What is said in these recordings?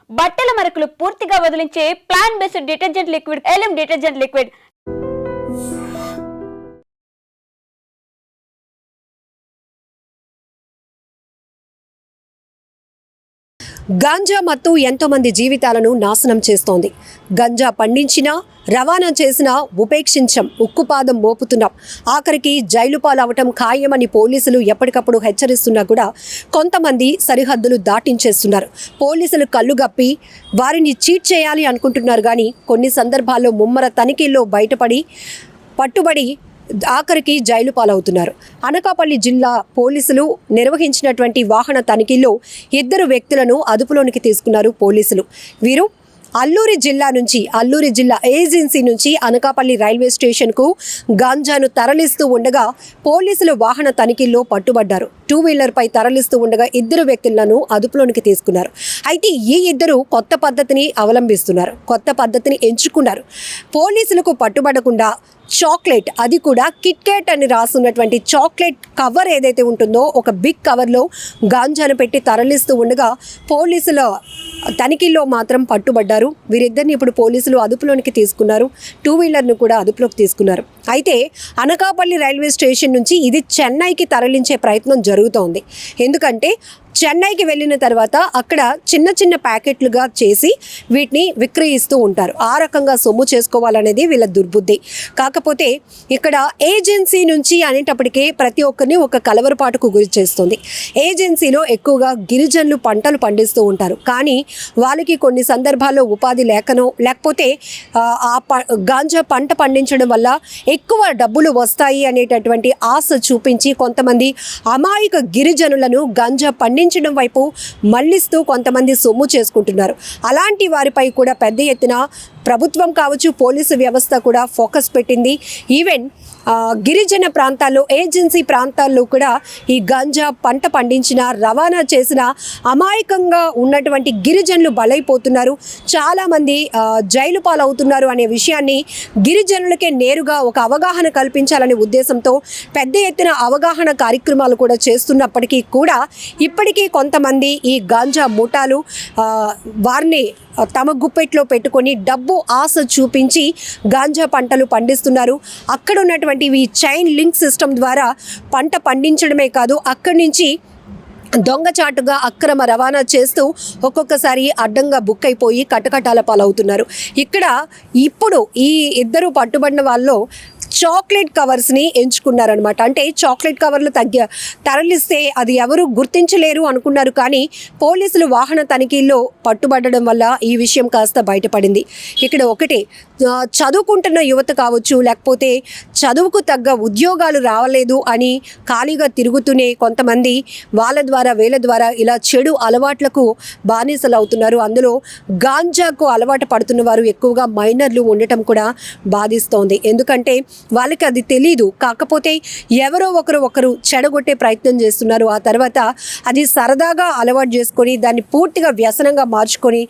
బట్టల మరకలు పూర్తిగా వదిలించే plant based detergent liquid Elim detergent liquid. గాంజా మత్తు ఎంతో మంది జీవితాలను నాశనం చేస్తోంది. గంజా పండించినా రవాణా చేసినా ఉపేక్షించం, ఉక్కుపాదం మోపుతున్నాం. ఆఖరికి జైలు పాలవటం ఖాయమని పోలీసులు ఎప్పటికప్పుడు హెచ్చరిస్తున్నా కూడా కొంతమంది సరిహద్దులు దాటించేస్తున్నారు. పోలీసులు కళ్ళుగప్పి వారిని చీట్ చేయాలి అనుకుంటున్నారు. కానీ కొన్ని సందర్భాల్లో ముమ్మర తనిఖీల్లో పట్టుబడి ఆఖరికి జైలు పాలవుతున్నారు. అనకాపల్లి జిల్లా పోలీసులు నిర్వహించినటువంటి వాహన తనిఖీల్లో 2 వ్యక్తులను అదుపులోనికి తీసుకున్నారు పోలీసులు. వీరు అల్లూరి జిల్లా ఏజెన్సీ నుంచి అనకాపల్లి రైల్వే స్టేషన్కు గాంజాను తరలిస్తూ ఉండగా పోలీసులు వాహన తనిఖీల్లో పట్టుబడ్డారు. 2-వీలర్పై తరలిస్తూ ఉండగా 2 వ్యక్తులను అదుపులోనికి తీసుకున్నారు. అయితే ఈ 2 కొత్త పద్ధతిని అవలంబిస్తున్నారు, కొత్త పద్ధతిని ఎంచుకున్నారు. పోలీసులకు పట్టుబడకుండా చాక్లెట్, అది కూడా కిట్కాట్ అని రాసున్నటువంటి చాక్లెట్ కవర్ ఏదైతే ఉంటుందో ఒక బిగ్ కవర్లో గాంజాను పెట్టి తరలిస్తూ ఉండగా పోలీసుల తనిఖీల్లో మాత్రం పట్టుబడ్డారు. వీరిద్దరిని ఇప్పుడు పోలీసులు అదుపులోనికి తీసుకున్నారు. 2-వీలర్ను కూడా అదుపులోకి తీసుకున్నారు. అయితే అనకాపల్లి రైల్వే స్టేషన్ నుంచి ఇది చెన్నైకి తరలించే ప్రయత్నం జరుగుతోంది. ఎందుకంటే చెన్నైకి వెళ్ళిన తర్వాత అక్కడ చిన్న చిన్న ప్యాకెట్లుగా చేసి వీటిని విక్రయిస్తూ ఉంటారు. ఆ రకంగా సొమ్ము చేసుకోవాలనేది వీళ్ళ దుర్బుద్ధి. కాకపోతే ఇక్కడ ఏజెన్సీ నుంచి అనేటప్పటికే ప్రతి ఒక్కరిని ఒక కలవరపాటుకు గురి చేస్తుంది. ఏజెన్సీలో ఎక్కువగా గిరిజనులు పంటలు పండిస్తూ ఉంటారు. కానీ వాళ్ళకి కొన్ని సందర్భాల్లో ఉపాధి లేకనో లేకపోతే గాంజా పంట పండించడం వల్ల ఎక్కువ డబ్బులు వస్తాయి అనేటటువంటి ఆశ చూపించి కొంతమంది అమాయక గిరిజనులను గాంజా పండించడం వైపు మళ్లిస్తూ కొంతమంది సొమ్ము చేసుకుంటున్నారు. అలాంటి వారిపై కూడా పెద్ద ఎత్తున ప్రభుత్వం కావచ్చు, పోలీసు వ్యవస్థ కూడా ఫోకస్ పెట్టింది. ఈవెన్ గిరిజన ప్రాంతాల్లో, ఏజెన్సీ ప్రాంతాల్లో కూడా ఈ గాంజా పంట పండించిన రవాణా చేసిన అమాయకంగా ఉన్నటువంటి గిరిజనులు బలైపోతున్నారు. చాలామంది జైలు పాలవుతున్నారు అనే విషయాన్ని గిరిజనులకే నేరుగా ఒక అవగాహన కల్పించాలనే ఉద్దేశంతో పెద్ద ఎత్తున అవగాహన కార్యక్రమాలు కూడా చేస్తున్నప్పటికీ కూడా ఇప్పటికీ కొంతమంది ఈ గాంజా ముఠాలు వారిని తమ గుప్పెట్లో పెట్టుకొని డబ్బు ఆశ చూపించి గాంజా పంటలు పండిస్తున్నారు. అక్కడ ఉన్నటువంటి ఈ చైన్ లింక్ సిస్టమ్ ద్వారా పంట పండించడమే కాదు, అక్కడి నుంచి దొంగచాటుగా అక్రమ రవాణా చేస్తూ ఒక్కొక్కసారి అడ్డంగా బుక్ అయిపోయి కటకటాల పాలవుతున్నారు. ఇక్కడ ఇప్పుడు ఈ 2 పట్టుబడిన వాళ్ళు చాక్లెట్ కవర్స్ని ఎంచుకున్నారనమాట. అంటే చాక్లెట్ కవర్లు తరలిస్తే అది ఎవరు గుర్తించలేరు అనుకున్నారు. కానీ పోలీసులు వాహన తనిఖీల్లో పట్టుబడడం వల్ల ఈ విషయం కాస్త బయటపడింది. ఇక్కడ ఒకటే, చదువుకుంటున్న యువత కావచ్చు, లేకపోతే చదువుకు తగ్గ ఉద్యోగాలు రావలేదు అని ఖాళీగా తిరుగుతూనే కొంతమంది వీళ్ళ ద్వారా ఇలా చెడు అలవాట్లకు బానిసలు అవుతున్నారు. అందులో గాంజాకు అలవాటు పడుతున్న వారు ఎక్కువగా మైనర్లు ఉండటం కూడా బాధిస్తోంది. ఎందుకంటే వాళ్ళకి అది తెలీదు. కాకపోతే ఎవరో ఒకరు చెడగొట్టే ప్రయత్నం చేస్తున్నారు. ఆ తర్వాత అది సరదాగా అలవాటు చేసుకొని దాన్ని పూర్తిగా వ్యసనంగా మార్చుకొని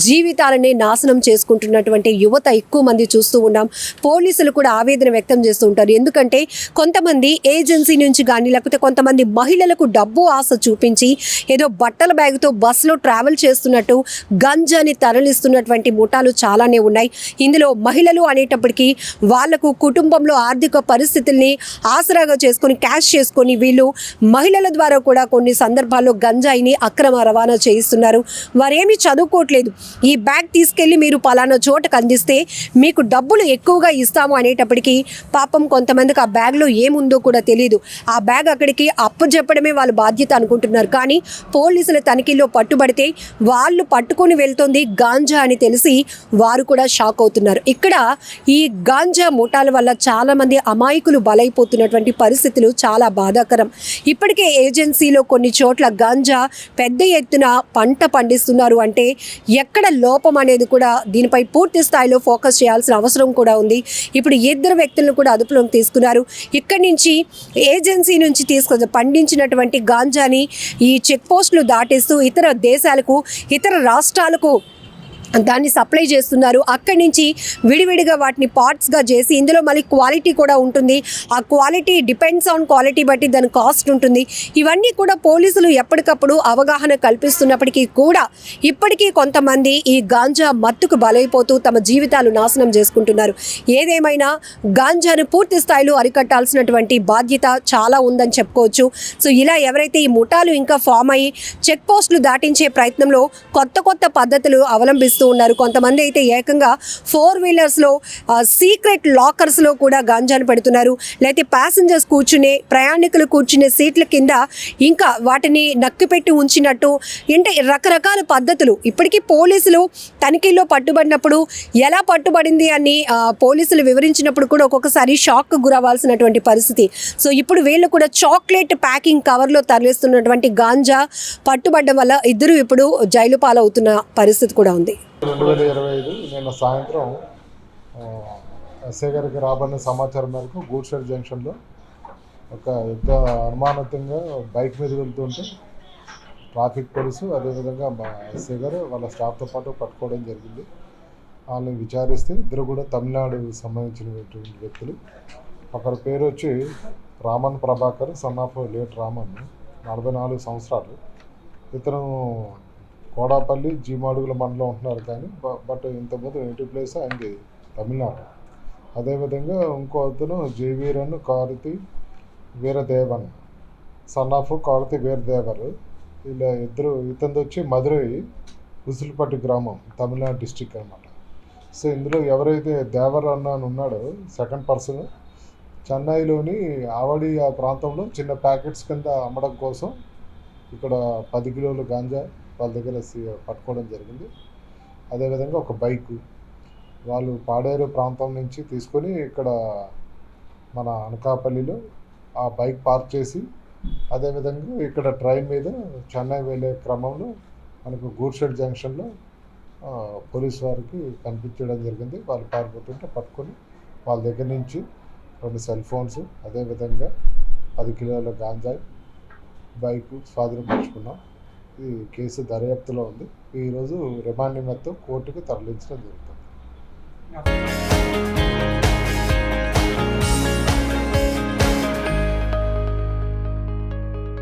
జీవితాలని నాశనం చేసుకుంటున్నటువంటి యువత ఎక్కువ మంది చూస్తూ ఉన్నాం. పోలీసులు కూడా ఆవేదన వ్యక్తం చేస్తూ ఉంటారు. ఎందుకంటే కొంతమంది ఏజెన్సీ నుంచి కానీ లేకపోతే కొంతమంది మహిళలకు డబ్బు ఆశ చూపించి ఏదో బట్టల బ్యాగుతో బస్సులో ట్రావెల్ చేస్తున్నట్టు గంజాని తరలిస్తున్నటువంటి ముఠాలు చాలానే ఉన్నాయి. ఇందులో మహిళలు అనేటప్పటికీ వాళ్లకు కుటుంబంలో ఆర్థిక పరిస్థితుల్ని ఆసరాగా చేసుకొని క్యాష్ చేసుకొని వీళ్ళు మహిళల ద్వారా కూడా కొన్ని సందర్భాల్లో గంజాయిని అక్రమ రవాణా చేయిస్తున్నారు. వారేమీ చదువుకోవట్లేదు. ఈ బ్యాగ్ తీసుకెళ్ళి మీరు పలానా చోటకు అందిస్తే మీకు డబ్బులు ఎక్కువగా ఇస్తాము అనేటప్పటికీ పాపం కొంతమందికి ఆ బ్యాగ్లో ఏముందో కూడా తెలియదు. ఆ బ్యాగ్ అక్కడికి అప్పచెప్పడమే వాళ్ళ బాధ్యత అనుకుంటున్నారు. కానీ పోలీసుల తనిఖీల్లో పట్టుబడితే వాళ్ళు పట్టుకొని వెళ్తుంది గాంజా అని తెలిసి వారు కూడా షాక్ అవుతున్నారు. ఇక్కడ ఈ గాంజా ముఠాల వల్ల చాలామంది అమాయకులు బలైపోతున్నటువంటి పరిస్థితులు చాలా బాధాకరం. ఇప్పటికే ఏజెన్సీలో కొన్ని చోట్ల గాంజా పెద్ద ఎత్తున పంట పండిస్తున్నారు. అంటే ఎక్కడ లోపం అనేది కూడా దీనిపై పూర్తి స్థాయిలో ఫోకస్ చేయాల్సిన అవసరం కూడా ఉంది. ఇప్పుడు 2 వ్యక్తులను కూడా అదుపులోకి తీసుకున్నారు. ఇక్కడి నుంచి ఏజెన్సీ నుంచి పండించినటువంటి గాంజాని ఈ చెక్ పోస్టులు దాటేస్తూ ఇతర దేశాలకు, ఇతర రాష్ట్రాలకు దాన్ని సప్లై చేస్తున్నారు. అక్కడి నుంచి విడివిడిగా వాటిని పార్ట్స్గా చేసి ఇందులో మళ్ళీ క్వాలిటీ కూడా ఉంటుంది. ఆ క్వాలిటీ డిపెండ్స్ ఆన్ క్వాలిటీ బట్టి దాని కాస్ట్ ఉంటుంది. ఇవన్నీ కూడా పోలీసులు ఎప్పటికప్పుడు అవగాహన కల్పిస్తున్నప్పటికీ కూడా ఇప్పటికీ కొంతమంది ఈ గాంజా మత్తుకు బలైపోతూ తమ జీవితాలు నాశనం చేసుకుంటున్నారు. ఏదేమైనా గాంజాను పూర్తి స్థాయిలో అరికట్టాల్సినటువంటి బాధ్యత చాలా ఉందని చెప్పుకోవచ్చు. సో ఇలా ఎవరైతే ఈ ముఠాలు ఇంకా ఫామ్ అయ్యి చెక్ పోస్టులు దాటించే ప్రయత్నంలో కొత్త కొత్త పద్ధతులు అవలంబిస్తూ ఉన్నారు. కొంతమంది అయితే ఏకంగా 4 వీలర్స్లో సీక్రెట్ లాకర్స్లో కూడా గాంజాను పెడుతున్నారు. లేకపోతే ప్యాసింజర్స్ కూర్చునే ప్రయాణికులు కూర్చునే సీట్ల కింద ఇంకా వాటిని నక్కిపెట్టి ఉంచినట్టు అంటే రకరకాల పద్ధతులు. ఇప్పటికీ పోలీసులు తనిఖీల్లో పట్టుబడినప్పుడు ఎలా పట్టుబడింది అని పోలీసులు వివరించినప్పుడు కూడా ఒక్కొక్కసారి షాక్ గురవ్వాల్సినటువంటి పరిస్థితి. సో ఇప్పుడు వీళ్ళు కూడా చాక్లెట్ ప్యాకింగ్ కవర్లో తరలిస్తున్నటువంటి గాంజా పట్టుబడడం వల్ల ఇద్దరు ఇప్పుడు జైలు పాలవుతున్న పరిస్థితి కూడా ఉంది. 2025 నిన్న సాయంత్రం ఎస్ఐ గారికి రాబడిన సమాచారం మేరకు గూడ్షెడ్ జంక్షన్లో ఒక యుద్ధ అనుమానితంగా బైక్ మీద వెళ్తుంటే ట్రాఫిక్ పోలీసు అదేవిధంగా మా ఎస్ఐ గారు వాళ్ళ స్టాఫ్తో పాటు పట్టుకోవడం జరిగింది. వాళ్ళని విచారిస్తే ఇద్దరు కూడా తమిళనాడుకు సంబంధించినటువంటి వ్యక్తులు. ఒకరి పేరు వచ్చి Raman Prabhakar, son of late Raman, 44 సంవత్సరాలు. ఇతను కోడాపల్లి జీమాడుగుల మండలం ఉంటున్నారు కానీ బట్ ఇంతకుముందు నేటివ్ ప్లేస్ ఆయనది తమిళనాడు. అదేవిధంగా ఇంకో అతను జేవీరన్ కారుతి వీరదేవన్, సన్ ఆఫ్ కారుతి వీరదేవర్. ఇలా ఇద్దరు. ఇతనిది వచ్చి మధురై ఉసులపట్టి గ్రామం, తమిళనాడు డిస్టిక్ అనమాట. సో ఇందులో ఎవరైతే దేవర్ అన్న అని ఉన్నాడో సెకండ్ పర్సన్ చెన్నైలోని ఆవడి ఆ ప్రాంతంలో చిన్న ప్యాకెట్స్ కింద అమ్మడం కోసం ఇక్కడ 10 కిలోల గాంజా వాళ్ళ దగ్గర పట్టుకోవడం జరిగింది. అదేవిధంగా ఒక బైకు వాళ్ళు పాడేరు ప్రాంతం నుంచి తీసుకొని ఇక్కడ మన అనకాపల్లిలో ఆ బైక్ పార్క్ చేసి అదేవిధంగా ఇక్కడ ట్రైన్ మీద చెన్నై వెళ్ళే క్రమంలో మనకు గూడ్షెడ్ జంక్షన్లో పోలీస్ వారికి కనిపించడం జరిగింది. వాళ్ళు పారిపోతుంటే పట్టుకొని వాళ్ళ దగ్గర నుంచి 2 సెల్ ఫోన్స్ అదేవిధంగా 10 కిలోల గాంజాయి బైకు స్వాధీనపరుచుకున్నాం. ఈ కేసు దర్యాప్తులో ఉంది. ఈరోజు రిమాండ్ నిమిత్తం కోర్టుకు తరలించడం జరుగుతుంది.